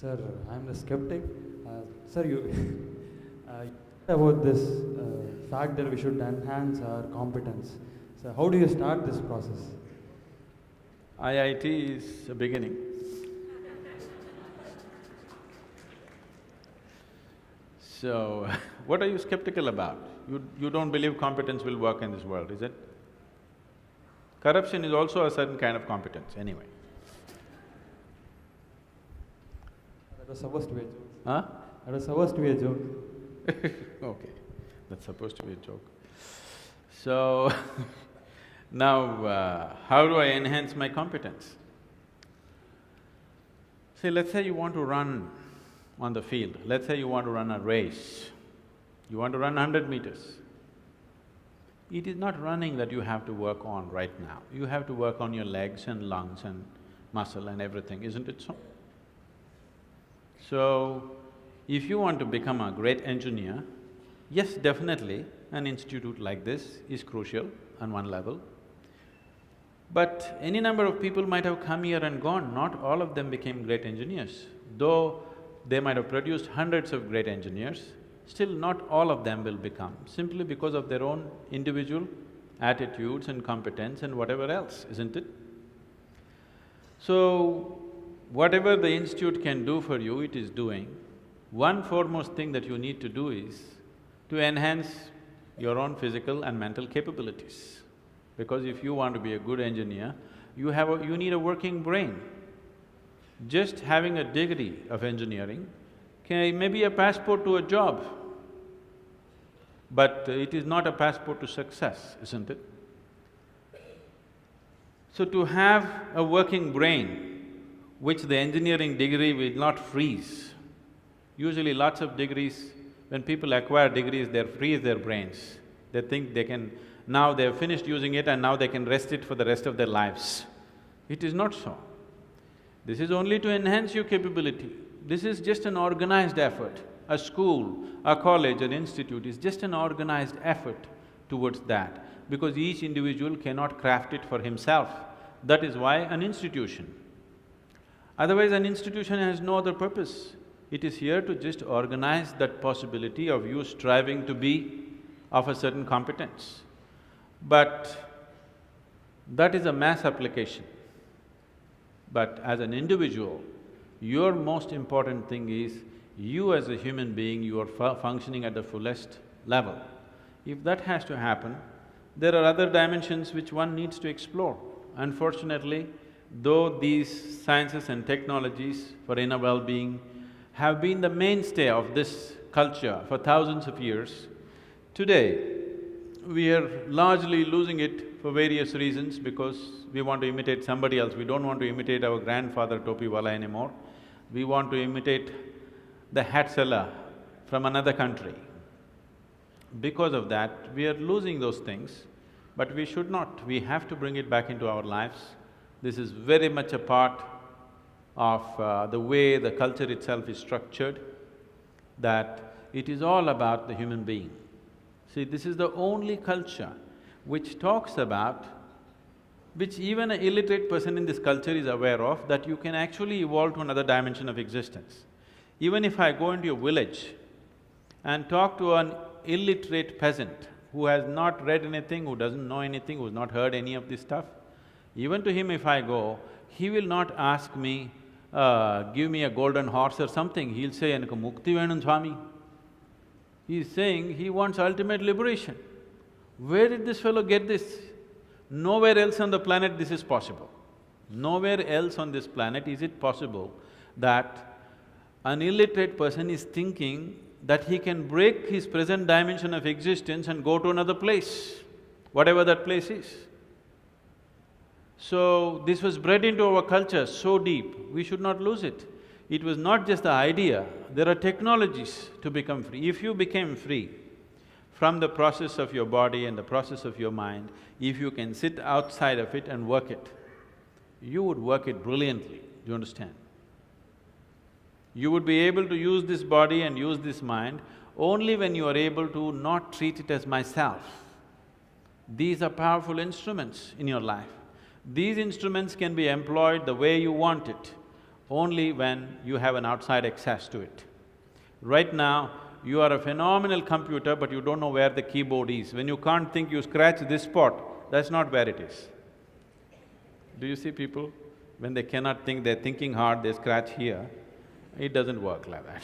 Sir, I'm the skeptic. Sir, you about this fact that we should enhance our competence. So, how do you start this process? IIT is a beginning. So, what are you skeptical about? You don't believe competence will work in this world, is it? Corruption is also a certain kind of competence, anyway. That was supposed to be a joke. Huh? That was supposed to be a joke. Okay, that's supposed to be a joke. So, now, how do I enhance my competence? See, let's say you want to run on the field, let's say you want to run a race, you want to run 100 meters. It is not running that you have to work on right now, you have to work on your legs and lungs and muscle and everything, isn't it so? So, if you want to become a great engineer, yes, definitely, an institute like this is crucial on one level. But any number of people might have come here and gone, not all of them became great engineers. Though they might have produced hundreds of great engineers, still not all of them will become, simply because of their own individual attitudes and competence and whatever else, isn't it? So, whatever the institute can do for you, it is doing. One foremost thing that you need to do is to enhance your own physical and mental capabilities. Because if you want to be a good engineer, you need a working brain. Just having a degree of engineering may be a passport to a job, but it is not a passport to success, isn't it? So to have a working brain, which the engineering degree will not freeze. Usually lots of degrees, when people acquire degrees, they freeze their brains. They think they can… now they've finished using it and now they can rest it for the rest of their lives. It is not so. This is only to enhance your capability. This is just an organized effort. A school, a college, an institute is just an organized effort towards that, because each individual cannot craft it for himself. That is why an institution. Otherwise, an institution has no other purpose. It is here to just organize that possibility of you striving to be of a certain competence. But that is a mass application. But as an individual, your most important thing is you as a human being, you are functioning at the fullest level. If that has to happen, there are other dimensions which one needs to explore. Unfortunately, though these sciences and technologies for inner well-being have been the mainstay of this culture for thousands of years, today we are largely losing it for various reasons, because we want to imitate somebody else. We don't want to imitate our grandfather Topiwala anymore. We want to imitate the hat seller from another country. Because of that, we are losing those things, but we should not. We have to bring it back into our lives. This is very much a part of the way the culture itself is structured, that it is all about the human being. See, this is the only culture which talks about, which even an illiterate person in this culture is aware of, that you can actually evolve to another dimension of existence. Even if I go into a village and talk to an illiterate peasant who has not read anything, who doesn't know anything, who's not heard any of this stuff, even to him if I go, he will not ask me, give me a golden horse or something, he'll say, "Enakku mukti venum Swami." He's saying he wants ultimate liberation. Where did this fellow get this? Nowhere else on the planet this is possible. Nowhere else on this planet is it possible that an illiterate person is thinking that he can break his present dimension of existence and go to another place, whatever that place is. So, this was bred into our culture so deep, we should not lose it. It was not just the idea, there are technologies to become free. If you became free from the process of your body and the process of your mind, if you can sit outside of it and work it, you would work it brilliantly, do you understand? You would be able to use this body and use this mind only when you are able to not treat it as myself. These are powerful instruments in your life. These instruments can be employed the way you want it. only when you have an outside access to it. Right now, you are a phenomenal computer, but you don't know where the keyboard is. When you can't think, you scratch this spot, that's not where it is. Do you see people? When they cannot think, they're thinking hard, they scratch here. It doesn't work like that.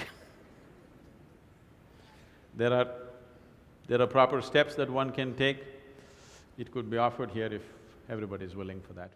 There are proper steps that one can take. It could be offered here if everybody is willing for that.